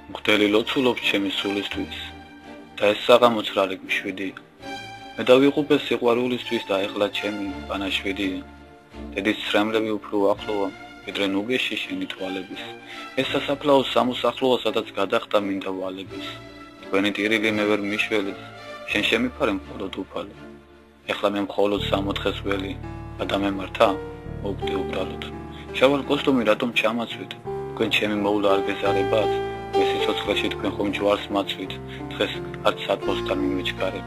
მღვდელი ლოცულობს ჩემი სულისთვის და ეს საღამოც რა რიგ მშვიდია. მე დავიღუპე სიყვარულისთვის და ეხლა ჩემი პანაშვიდია. დედის ცრემლები უფრო ახლოა, ვიდრე ნუგეში შენი თვალების. ეს სასაფლაო სამოსახლოა, სადაც გადახტა მინდა ვალების. თქვენი ტირილი მე ვერ მიშველეთ, შენ შემიფარე მხოლოდ უფალი. ეხლა მე მხოლოდ 60 ველი, გადამემართა, მოგდე უბრალოდ. შავალ კოსტუმი რატომ ჩამაცვით? თქვენ ჩემი მოვლა არ გეზარებათ, მე სიცოცხლეში თქვენ ხომ ჯვარს მაცვით, დღეს არც სათბოსთან მიმეჩქარებ.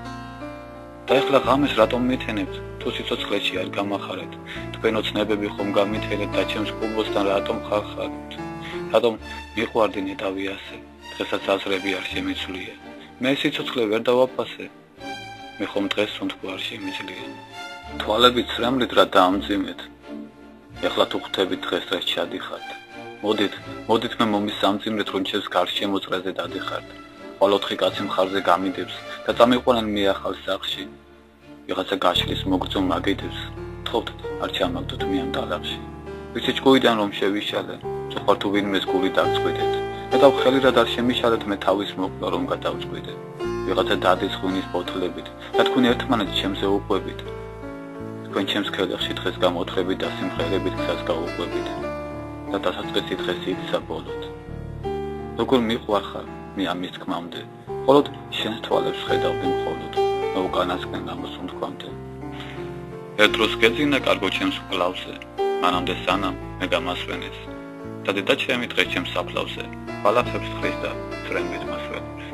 და ეხლა ღამეს რატომ მეთენებთ, თუ სიცოცხლეში არ გამახარეთ, თქვენ ოცნებები ხომ გამითელეთ და ჩემს კუბოსთან რატომ ხარხარებთ? რატომ მიყვარდი ნეტავი ასე, დღესაც აზრები არ შემეცვლია, მე სიცოცხლე ვერ დავაფასე, მე ხომ დღეს უთქვა არ შემიძლია. თვალები ცრემლით რა დაამძიმეთ, ეხლა თუ ხვდებით დღეს დღეს ჩადიხართ. მოდით მე მომის სამძიმრეთ, რომ ჩემს გარშემოწრეზე დადიხართ. ყოველოთხი კაცი მხარზე გამიდებს და წამიყვანენ მე ახალ სახლში. ვიღაცა გაშლის მოგრძო მაგიდებს, თხოვთ არ ჩამაგდოთ მე ამ დალაღში. ვიცი ჭკუიდან რომ შევიშალე, წუხარ თუ ვინმეს გული დავწყვიტეთ. მე დავხელირად არ შემიშალეთ, მე თავის მოკლა რომ გადავწყვიტე. ვიღაცა დადის ღვინის ბოთლებით და თქვენ ერთმანეთს ჩემზე უყვებით. თქვენ ჩემს ქელახში დღეს გამოთხრებით და სიმღერებით გზას გაუყვებით. და დასაწყისი დღეს იქცა ბოლოდ. როგორ მიყვარხარ მე ამის თქმამდე, მხოლოდ შენს თვალებს ხედავდი მხოლოდ, მე უკანასკენ ამას უთქვამდე. ერთ დროს გეძინა კარგო ჩემს მკლავზე, მანამდე სანამ მე გამასვენეს და დედა ჩემი დღეს ჩემს საფლავზე, ბალახებს ხრის და ცრემლით მასვენებს.